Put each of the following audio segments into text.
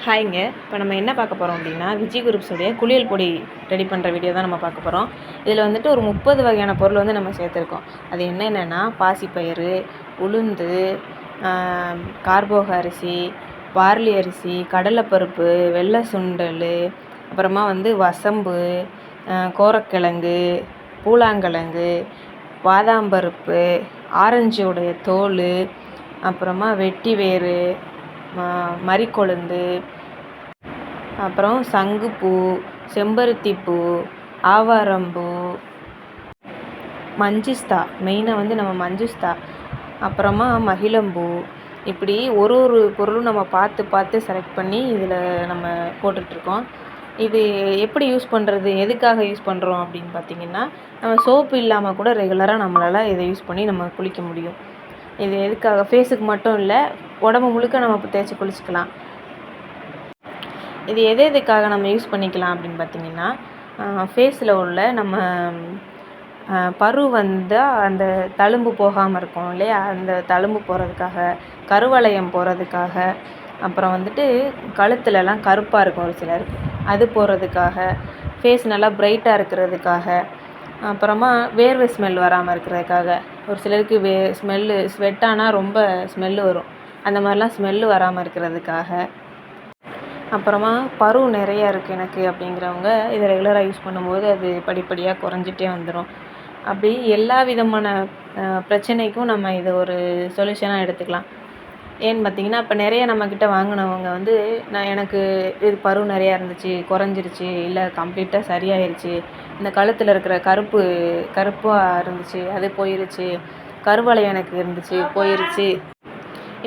ஹாய்ங்க. இப்போ நம்ம என்ன பார்க்க போகிறோம் அப்படின்னா, விஜய் குரூப்ஸுடைய குளியல் பொடி ரெடி பண்ணுற வீடியோ தான் நம்ம பார்க்க போகிறோம். இதில் வந்துட்டு ஒரு 30 வகையான பொருள் வந்து நம்ம சேர்த்துருக்கோம். அது என்னென்னா பாசிப்பயிறு, உளுந்து, கார்போக அரிசி, பார்லி அரிசி, கடலைப்பருப்பு, வெள்ளை சுண்டல், அப்புறமா வந்து வசம்பு, கோரக்கிழங்கு, பூலாங்கிழங்கு, பாதாம் பருப்பு, ஆரஞ்சோடைய தோல், அப்புறமா வெட்டி வேறு, மரிக்கொழுந்து, அப்புறம் சங்குப்பூ, செம்பருத்திப்பூ, ஆவாரம்பூ, மஞ்சிஸ்தா, மெயினாக வந்து நம்ம மஞ்சிஸ்தா, அப்புறமா மகிழம்பூ, இப்படி ஒரு ஒரு பொருளும் நம்ம பார்த்து பார்த்து செலக்ட் பண்ணி இதில் நம்ம போட்டுட்ருக்கோம். இது எப்படி யூஸ் பண்ணுறது, எதுக்காக யூஸ் பண்ணுறோம் அப்படின்னு பார்த்திங்கன்னா, நம்ம சோப்பு இல்லாமல் கூட ரெகுலராக நம்மளால் இதை யூஸ் பண்ணி நம்ம குளிக்க முடியும். இது எதுக்காக, ஃபேஸுக்கு மட்டும் இல்லை, உடம்பு முழுக்க நம்ம தேய்ச்சி குளிச்சுக்கலாம். இது எதுக்காக நம்ம யூஸ் பண்ணிக்கலாம் அப்படின்னு பார்த்திங்கன்னா, ஃபேஸில் உள்ள நம்ம பரு வந்தால் அந்த தழும்பு போகாமல் இருக்கும் இல்லையா, அந்த தழும்பு போகிறதுக்காக, கருவளையம் போகிறதுக்காக, அப்புறம் வந்துட்டு கழுத்துலலாம் கருப்பாக இருக்கும் ஒரு சிலருக்கு, அது போகிறதுக்காக, ஃபேஸ் நல்லா பிரைட்டாக இருக்கிறதுக்காக, அப்புறமா வேர்வை ஸ்மெல் வராமல் இருக்கிறதுக்காக, ஒரு சிலருக்கு ஸ்வெட்டானால் ரொம்ப ஸ்மெல்லு வரும், அந்த மாதிரிலாம் ஸ்மெல்லு வராமல் இருக்கிறதுக்காக, அப்புறமா பரு நிறையா இருக்குது எனக்கு அப்படிங்கிறவங்க இதை ரெகுலராக யூஸ் பண்ணும்போது அது படிப்படியாக குறைஞ்சிட்டே வந்துடும். அப்படி எல்லா விதமான பிரச்சனைக்கும் நம்ம இதை ஒரு சொல்யூஷனாக எடுத்துக்கலாம். ஏன்னு பார்த்திங்கன்னா, இப்போ நிறைய நம்மக்கிட்ட வாங்கினவங்க வந்து எனக்கு இது பரு நிறையா இருந்துச்சு, குறைஞ்சிருச்சு, இல்லை கம்ப்ளீட்டாக சரியாயிருச்சு, இந்த கழுத்தில் இருக்கிற கருப்பாக இருந்துச்சு அது போயிருச்சு, கருவளையம் எனக்கு இருந்துச்சு போயிருச்சு,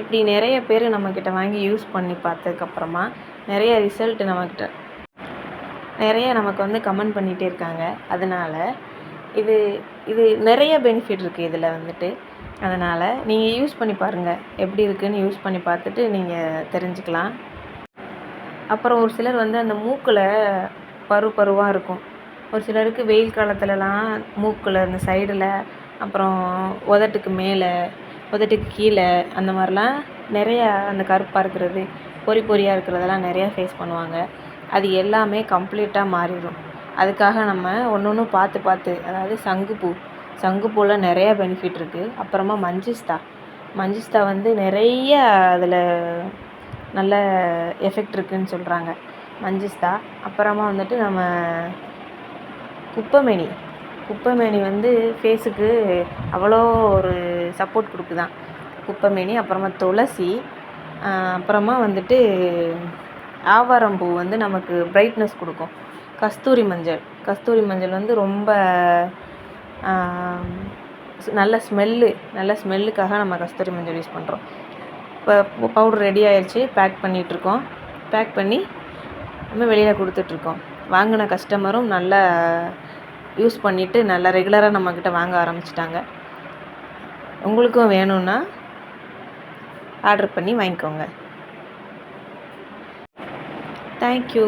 இப்படி நிறைய பேர் நம்மக்கிட்ட வாங்கி யூஸ் பண்ணி பார்த்ததுக்கப்புறமா நிறைய ரிசல்ட் நமக்கு வந்து கமெண்ட் பண்ணிகிட்டே இருக்காங்க. அதனால் இது நிறைய பெனிஃபிட் இருக்குது இதில் வந்துட்டு. அதனால் நீங்கள் யூஸ் பண்ணி பாருங்கள், எப்படி இருக்குதுன்னு யூஸ் பண்ணி பார்த்துட்டு நீங்கள் தெரிஞ்சுக்கலாம். அப்புறம் ஒரு சிலர் வந்து அந்த மூக்கில் பருவாக இருக்கும். ஒரு சிலருக்கு வெயில் காலத்துலலாம் மூக்கில் அந்த சைடில், அப்புறம் உதட்டுக்கு மேலே, உதட்டுக்கு கீழே, அந்த மாதிரிலாம் நிறையா அந்த கருப்பாக இருக்கிறது, பொறியாக இருக்கிறதெல்லாம் நிறையா ஃபேஸ் பண்ணுவாங்க. அது எல்லாமே கம்ப்ளீட்டாக மாறிடும். அதுக்காக நம்ம ஒன்று ஒன்று பார்த்து, அதாவது சங்குப்பூவில் நிறையா பெனிஃபிட் இருக்குது. அப்புறமா மஞ்சிஸ்தா வந்து நிறைய அதில் நல்ல எஃபெக்ட் இருக்குதுன்னு சொல்கிறாங்க மஞ்சிஸ்தா. அப்புறமா வந்துட்டு நம்ம குப்பைமேனி வந்து ஃபேஸுக்கு அவ்வளோ ஒரு சப்போர்ட் கொடுக்குதான் குப்பைமேனி. அப்புறமா துளசி, அப்புறமா வந்துட்டு ஆவாரம்பூ வந்து நமக்கு பிரைட்னஸ் கொடுக்கும். கஸ்தூரி மஞ்சள் வந்து ரொம்ப நல்ல ஸ்மெல்லுக்காக நம்ம கஸ்தூரி மஞ்சள் யூஸ் பண்ணுறோம். இப்போ பவுடர் ரெடி ஆயிடுச்சு, பேக் பண்ணி நம்ம வெளியில் கொடுத்துட்ருக்கோம். வாங்கின கஸ்டமரும் நல்லா யூஸ் பண்ணிவிட்டு நல்லா ரெகுலராக நம்மக்கிட்ட வாங்க ஆரம்பிச்சிட்டாங்க. உங்களுக்கும் வேணும்னா ஆர்டர் பண்ணி வாங்கிக்கோங்க. தேங்க்யூ.